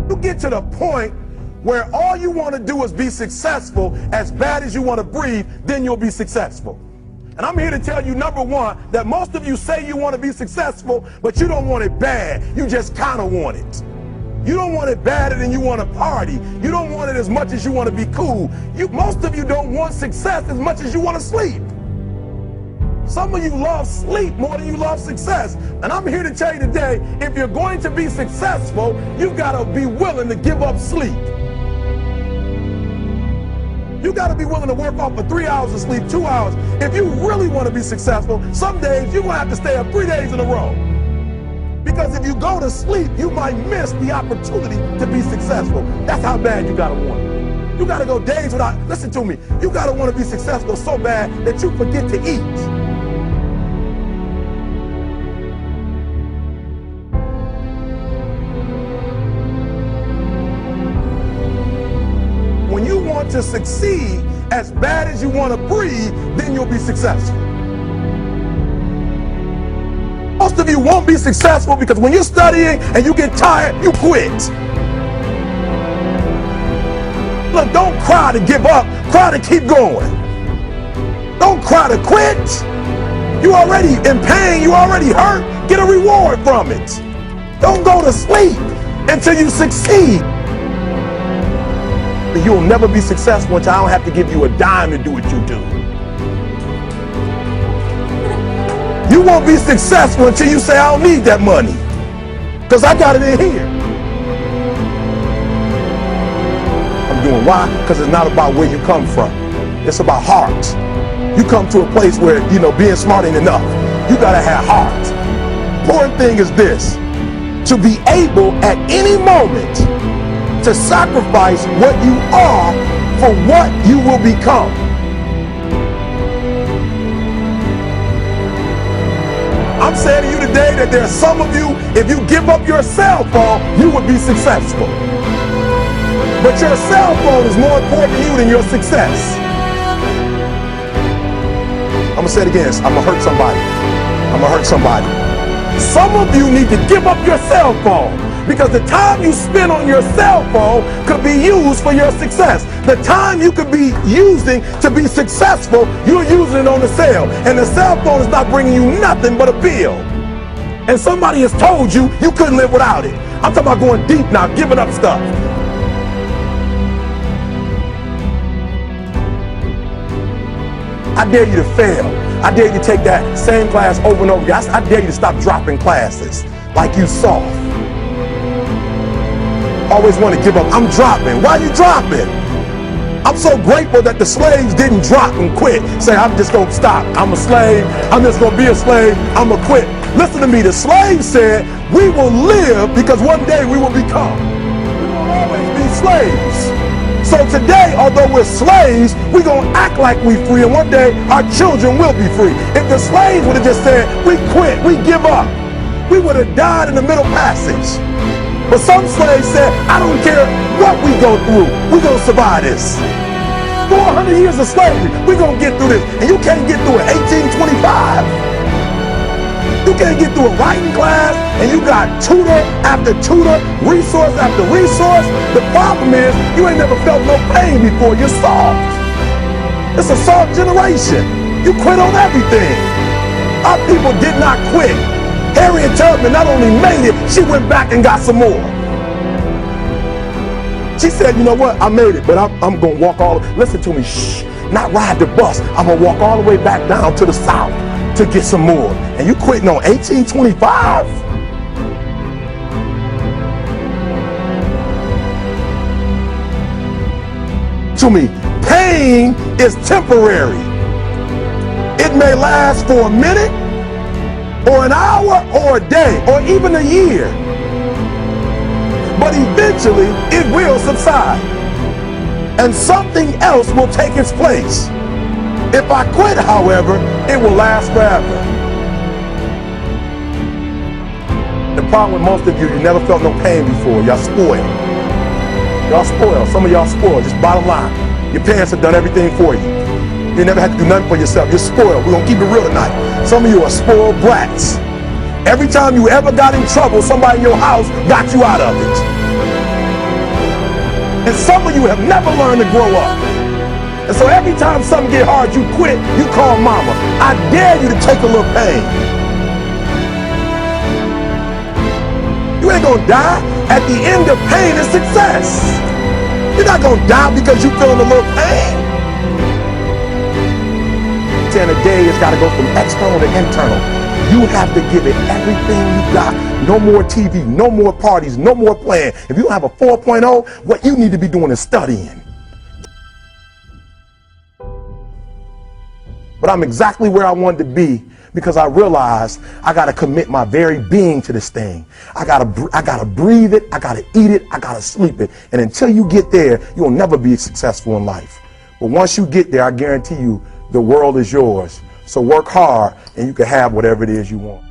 You get to the point where all you want to do is be successful as bad as you want to breathe, then you'll be successful. And I'm here to tell you, number one, that most of you say you want to be successful, but you don't want it bad. You just kind of want it. You don't want it badder than you want to party. You don't want it as much as you want to be cool. Most of you don't want success as much as you want to sleep. Some of you love sleep more than you love success. And I'm here to tell you today, if you're going to be successful, you've got to be willing to give up sleep. You got to be willing to work off for 3 hours of sleep, 2 hours. If you really want to be successful, some days you're going to have to stay up 3 days in a row. Because if you go to sleep, you might miss the opportunity to be successful. That's how bad you got to want it. You got to go days without, listen to me, you got to want to be successful so bad that you forget to eat. When you want to succeed as bad as you want to breathe, then you'll be successful. Most of you won't be successful because when you're studying and you get tired, you quit. Look, don't cry to give up, cry to keep going. Don't cry to quit. You're already in pain, you already hurt, get a reward from it. Don't go to sleep until you succeed. You'll never be successful until I don't have to give you a dime to do what you do. You won't be successful until you say, I don't need that money, because I got it in here. I'm doing why? Because it's not about where you come from. It's about heart. You come to a place where, being smart ain't enough. You got to have heart. Important thing is this, to be able at any moment to sacrifice what you are for what you will become. I'm saying to you today that there are some of you, if you give up your cell phone, you would be successful. But your cell phone is more important to you than your success. I'm gonna say it again, I'm gonna hurt somebody. I'm gonna hurt somebody. Some of you need to give up your cell phone, because the time you spend on your cell phone could be used for your success. The time you could be using to be successful, you're using it on the cell. And the cell phone is not bringing you nothing but a bill. And somebody has told you you couldn't live without it. I'm talking about going deep now, giving up stuff. I dare you to fail. I dare you to take that same class over and over again. I dare you to stop dropping classes like you soft. Always want to give up. I'm dropping. Why are you dropping? I'm so grateful that the slaves didn't drop and quit. Say, I'm just going to stop. I'm a slave. I'm just going to be a slave. I'm going to quit. Listen to me. The slaves said, we will live because one day we will become. We will always be slaves. So today, although we're slaves, we're going to act like we're free, and one day our children will be free. If the slaves would have just said, we quit, we give up, we would have died in the middle passage. But some slaves said, I don't care what we go through, we're going to survive this. 400 years of slavery, we're going to get through this. And you can't get through it 1825. You can't get through a writing class, and you got tutor after tutor, resource after resource. The problem is, you ain't never felt no pain before. You're soft. It's a soft generation. You quit on everything. Our people did not quit. Harriet Tubman not only made it, she went back and got some more. She said, you know what, I made it, but I'm going to walk all, listen to me, shh, not ride the bus. I'm going to walk all the way back down to the south to get some more. And you quitting on 1825? To me, pain is temporary. It may last for a minute, or an hour, or a day, or even a year. But eventually, it will subside. And something else will take its place. If I quit, however, it will last forever. The problem with most of you, you never felt no pain before. Y'all spoiled. Y'all spoiled. Some of y'all spoiled. Just bottom line. Your parents have done everything for you. You never had to do nothing for yourself. You're spoiled. We're going to keep it real tonight. Some of you are spoiled brats. Every time you ever got in trouble, somebody in your house got you out of it. And some of you have never learned to grow up. And so every time something get hard, you quit, you call mama. I dare you to take a little pain. You ain't gonna die. At the end of pain is success. You're not gonna die because you feeling a little pain. 10 a day has gotta go from external to internal. You have to give it everything you got. No more TV, no more parties, no more playing. If you don't have a 4.0, what you need to be doing is studying. But I'm exactly where I wanted to be because I realized I got to commit my very being to this thing. I got to breathe it. I got to eat it. I got to sleep it. And until you get there, you'll never be successful in life. But once you get there, I guarantee you the world is yours. So work hard and you can have whatever it is you want.